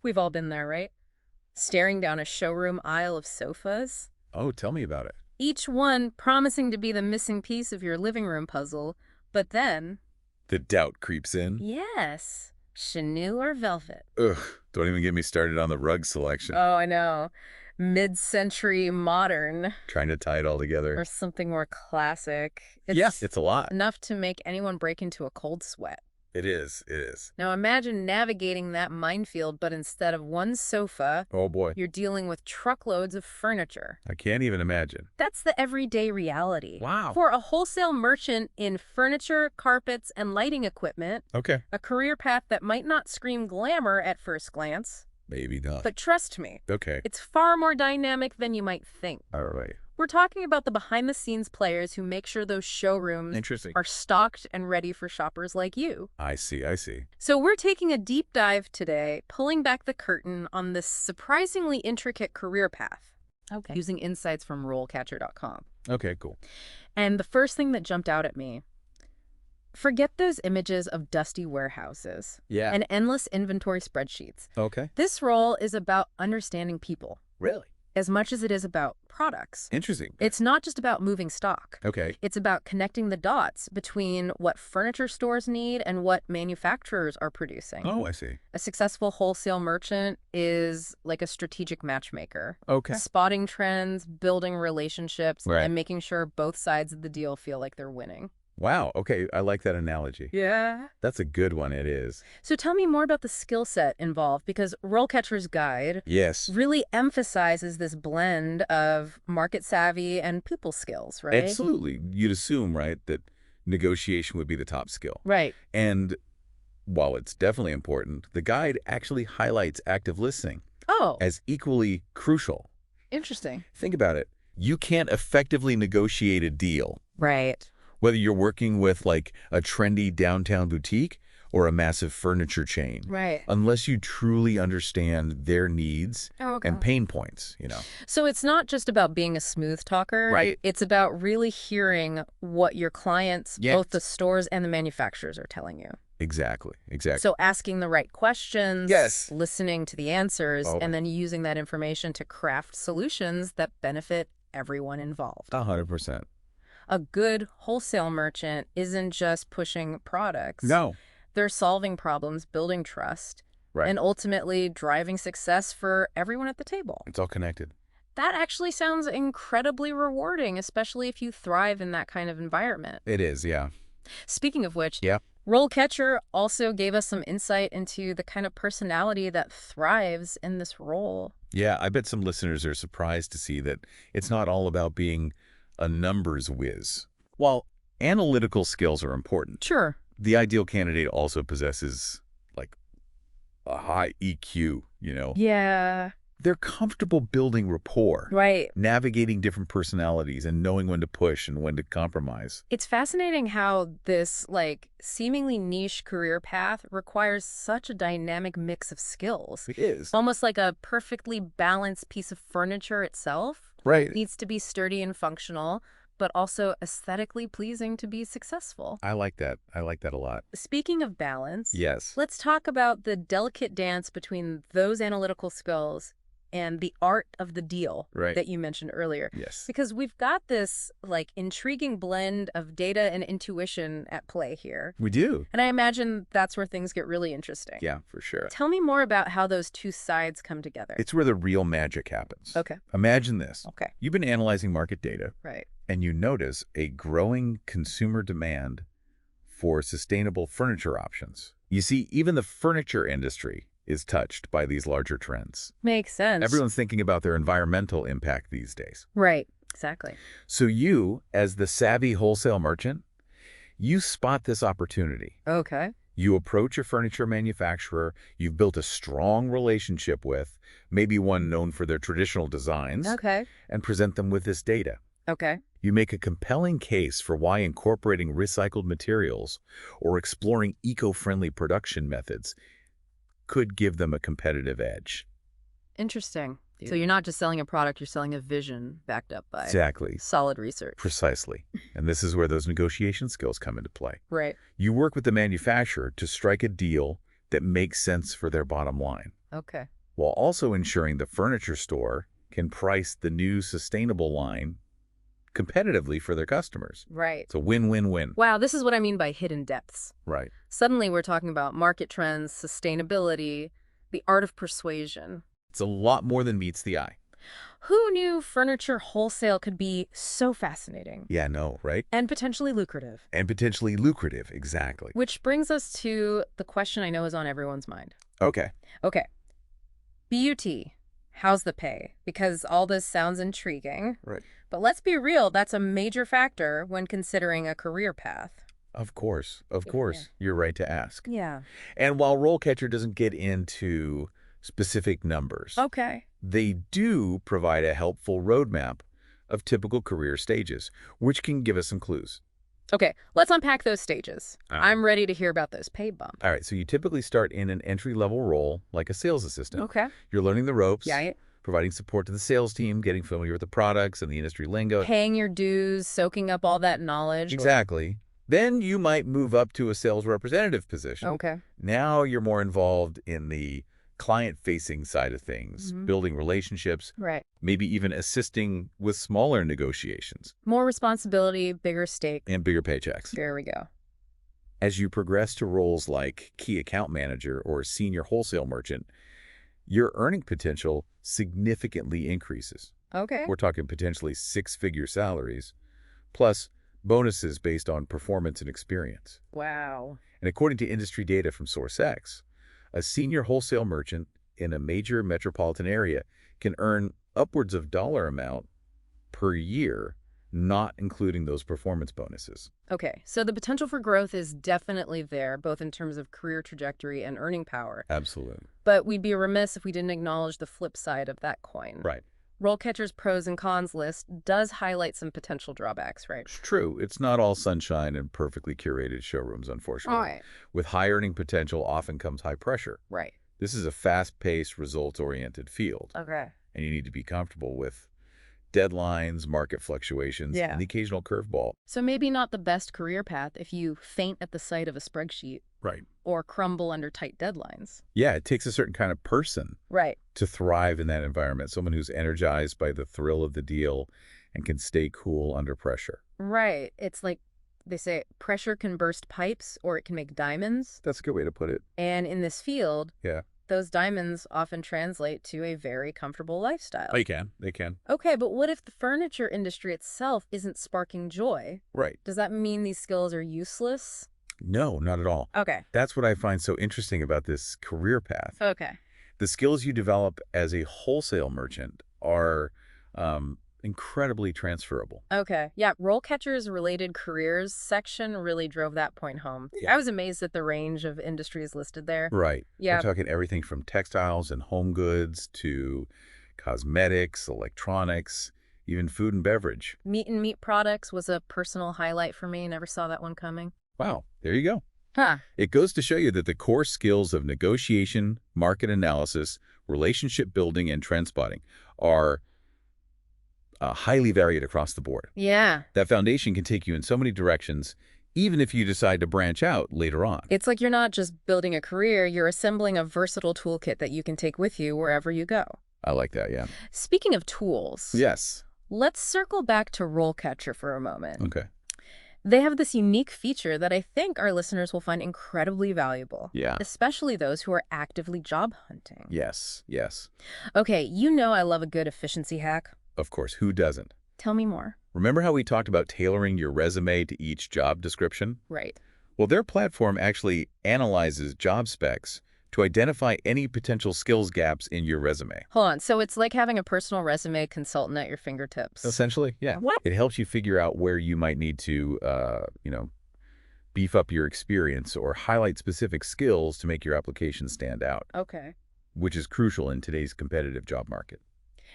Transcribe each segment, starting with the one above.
We've all been there, right? Staring down a showroom aisle of sofas, Oh, tell me about it. each one promising to be the missing piece of your living room puzzle. But then, The doubt creeps in. yes, chenille or velvet. Ugh, don't even get me started on the rug selection. Oh, I know. Mid-century modern Trying to tie it all together. or something more classic. Yeah, It's it's a lot. enough to make anyone break into a cold sweat. It is. It is. Now imagine navigating that minefield, but instead of one sofa, Oh, boy. you're dealing with truckloads of furniture. I can't even imagine. That's the everyday reality. Wow. For a wholesale merchant in furniture, carpets, and lighting equipment, Okay. a career path that might not scream glamour at first glance, Maybe not. but trust me, Okay. it's far more dynamic than you might think. All right. We're talking about the behind-the-scenes players who make sure those showrooms Interesting. are stocked and ready for shoppers like you. I see. I see. So we're taking a deep dive today, pulling back the curtain on this surprisingly intricate career path. Okay. Using insights from RoleCatcher.com. Okay, cool. And the first thing that jumped out at me, forget those images of dusty warehouses Yeah. and endless inventory spreadsheets. Okay. This role is about understanding people Really? as much as it is about products. Interesting. It's not just about moving stock. Okay. It's about connecting the dots between what furniture stores need and what manufacturers are producing. Oh, I see. A successful wholesale merchant is like a strategic matchmaker, Okay. spotting trends, building relationships, Right. and making sure both sides of the deal feel like they're winning. Wow. Okay. I like that analogy. Yeah. That's a good one. It is. So tell me more about the skill set involved, because RoleCatcher's guide Yes. really emphasizes this blend of market savvy and people skills, right? Absolutely. You'd assume, right, that negotiation would be the top skill. Right. And while it's definitely important, the guide actually highlights active listening Oh, as equally crucial. interesting. Think about it. You can't effectively negotiate a deal, Right. whether you're working with like a trendy downtown boutique or a massive furniture chain, Right. unless you truly understand their needs Oh, okay. and pain points, you know. So it's not just about being a smooth talker. Right. It's about really hearing what your clients, Yes. both the stores and the manufacturers, are telling you. Exactly. Exactly. So asking the right questions, Yes. listening to the answers, Oh. and then using that information to craft solutions that benefit everyone involved. 100%. A good wholesale merchant isn't just pushing products. No. They're solving problems, building trust, Right. and ultimately driving success for everyone at the table. It's all connected. That actually sounds incredibly rewarding, especially if you thrive in that kind of environment. It is, yeah. Speaking of which, Yeah. RoleCatcher also gave us some insight into the kind of personality that thrives in this role. Yeah, I bet some listeners are surprised to see that it's not all about being a numbers whiz. While analytical skills are important, Sure. the ideal candidate also possesses, like, a high EQ, you know? Yeah. They're comfortable building rapport, Right. navigating different personalities, and knowing when to push and when to compromise. It's fascinating how this, like, seemingly niche career path requires such a dynamic mix of skills. It is. Almost like a perfectly balanced piece of furniture itself. Right. Needs to be sturdy and functional, but also aesthetically pleasing to be successful. I like that. I like that a lot. Speaking of balance, Yes. let's talk about the delicate dance between those analytical skills and the art of the deal Right. that you mentioned earlier. Yes. Because we've got this, like, intriguing blend of data and intuition at play here. We do. And I imagine that's where things get really interesting. Yeah, for sure. Tell me more about how those two sides come together. It's where the real magic happens. Okay. Imagine this. Okay. You've been analyzing market data, Right. and you notice a growing consumer demand for sustainable furniture options. You see, even the furniture industry is touched by these larger trends. Makes sense. Everyone's thinking about their environmental impact these days. Right. Exactly. So you, as the savvy wholesale merchant, you spot this opportunity. Okay. You approach a furniture manufacturer you've built a strong relationship with, maybe one known for their traditional designs, Okay. and present them with this data. Okay. You make a compelling case for why incorporating recycled materials or exploring eco-friendly production methods could give them a competitive edge. Interesting. Yeah. So you're not just selling a product, you're selling a vision backed up by Exactly. solid research. Precisely. And this is where those negotiation skills come into play. Right. You work with the manufacturer to strike a deal that makes sense for their bottom line. Okay. while also ensuring the furniture store can price the new sustainable line competitively for their customers. Right. It's a win-win-win. Wow, this is what I mean by hidden depths. Right. Suddenly we're talking about market trends, sustainability, the art of persuasion. It's a lot more than meets the eye. Who knew furniture wholesale could be so fascinating Yeah, no, right? and potentially lucrative? And potentially lucrative, exactly. Which brings us to the question I know is on everyone's mind. Okay. Okay, BUT, how's the pay? Because all this sounds intriguing. Right. But let's be real, that's a major factor when considering a career path. Of course. Of Yeah. course. You're right to ask. Yeah. And while RoleCatcher doesn't get into specific numbers, Okay. they do provide a helpful roadmap of typical career stages, which can give us some clues. Okay, let's unpack those stages. All right. I'm ready to hear about those pay bumps. All right, so you typically start in an entry-level role, like a sales assistant. Okay. You're learning the ropes, Yeah. providing support to the sales team, getting familiar with the products and the industry lingo. Paying your dues, soaking up all that knowledge. Exactly. Then you might move up to a sales representative position. Okay. Now you're more involved in the client-facing side of things, building relationships, Right. maybe even assisting with smaller negotiations More responsibility, bigger stakes. and bigger paychecks. There we go. As you progress to roles like key account manager or senior wholesale merchant, your earning potential significantly increases. Okay. We're talking potentially six-figure salaries, plus bonuses based on performance and experience. Wow. And according to industry data from SourceX, a senior wholesale merchant in a major metropolitan area can earn upwards of dollar amount per year, not including those performance bonuses. Okay, so the potential for growth is definitely there, both in terms of career trajectory and earning power. Absolutely. But we'd be remiss if we didn't acknowledge the flip side of that coin. Right. RoleCatcher's pros and cons list does highlight some potential drawbacks, right? It's true. It's not all sunshine and perfectly curated showrooms, unfortunately. Right. With high earning potential often comes high pressure. Right. This is a fast-paced, results-oriented field, Okay. and you need to be comfortable with deadlines, market fluctuations, Yeah. and the occasional curveball. So maybe not the best career path if you faint at the sight of a spreadsheet Right. or crumble under tight deadlines. Yeah, it takes a certain kind of person Right. to thrive in that environment, someone who's energized by the thrill of the deal and can stay cool under pressure. Right. It's like they say, pressure can burst pipes or it can make diamonds. That's a good way to put it. And in this field, Yeah. those diamonds often translate to a very comfortable lifestyle. They can. They can. Okay, but what if the furniture industry itself isn't sparking joy? Right. Does that mean these skills are useless? No, not at all. Okay. That's what I find so interesting about this career path. Okay. The skills you develop as a wholesale merchant are incredibly transferable. Okay. Yeah, RoleCatcher's related careers section really drove that point home. Yeah. I was amazed at the range of industries listed there. Right. Yeah. We're talking everything from textiles and home goods to cosmetics, electronics, even food and beverage. Meat and meat products was a personal highlight for me. Never saw that one coming. Wow. There you go. Huh. It goes to show you that the core skills of negotiation, market analysis, relationship building, and trend spotting are highly varied across the board. Yeah. That foundation can take you in so many directions, even if you decide to branch out later on. It's like you're not just building a career, you're assembling a versatile toolkit that you can take with you wherever you go. I like that, yeah. Speaking of tools, Yes. let's circle back to RoleCatcher for a moment. Okay. They have this unique feature that I think our listeners will find incredibly valuable. Yeah. Especially those who are actively job hunting. Yes. Yes. Okay, you know I love a good efficiency hack. Of course, who doesn't? Tell me more. Remember how we talked about tailoring your resume to each job description? Right. Well, their platform actually analyzes job specs to identify any potential skills gaps in your resume. Hold on. So it's like having a personal resume consultant at your fingertips. Essentially, yeah. What? It helps you figure out where you might need to, beef up your experience or highlight specific skills to make your application stand out, Okay. which is crucial in today's competitive job market.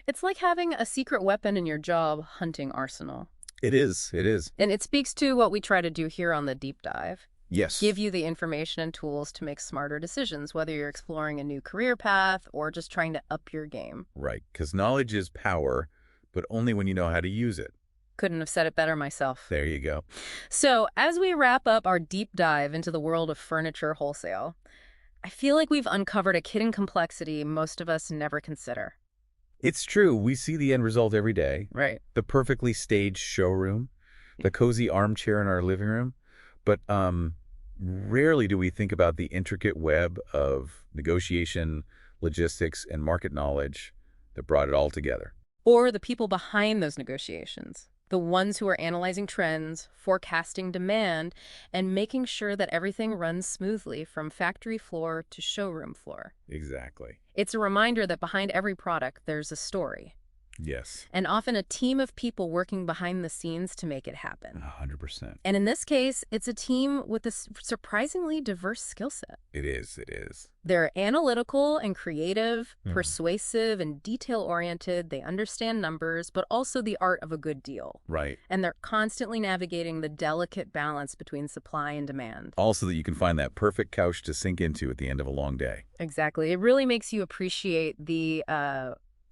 It's like having a secret weapon in your job hunting arsenal. It is. It is. And it speaks to what we try to do here on the deep dive. Yes. Give you the information and tools to make smarter decisions, whether you're exploring a new career path or just trying to up your game. Right. Because knowledge is power, but only when you know how to use it. Couldn't have said it better myself. There you go. So as we wrap up our deep dive into the world of furniture wholesale, I feel like we've uncovered a hidden complexity most of us never consider. It's true, we see the end result every day. Right. The perfectly staged showroom, the cozy armchair in our living room. But rarely do we think about the intricate web of negotiation, logistics, and market knowledge that brought it all together. Or the people behind those negotiations, the ones who are analyzing trends, forecasting demand, and making sure that everything runs smoothly from factory floor to showroom floor. Exactly. It's a reminder that behind every product, there's a story, Yes. and often a team of people working behind the scenes to make it happen. 100%. And in this case, it's a team with a surprisingly diverse skill set. It is. It is. They're analytical and creative, Mhm. persuasive and detail-oriented. They understand numbers, but also the art of a good deal. Right. And they're constantly navigating the delicate balance between supply and demand. Also that you can find that perfect couch to sink into at the end of a long day. Exactly. It really makes you appreciate the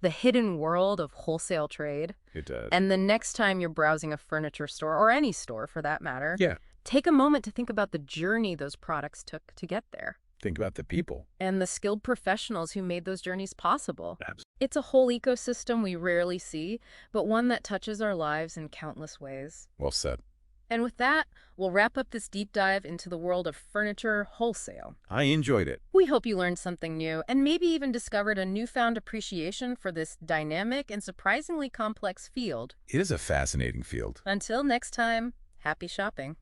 hidden world of wholesale trade. It does. And the next time you're browsing a furniture store, or any store for that matter, Yeah. take a moment to think about the journey those products took to get there, Think about the people. and the skilled professionals who made those journeys possible. Absolutely. It's a whole ecosystem we rarely see, but one that touches our lives in countless ways. Well said. And with that, we'll wrap up this deep dive into the world of furniture wholesale. I enjoyed it. We hope you learned something new and maybe even discovered a newfound appreciation for this dynamic and surprisingly complex field. It is a fascinating field. Until next time, happy shopping.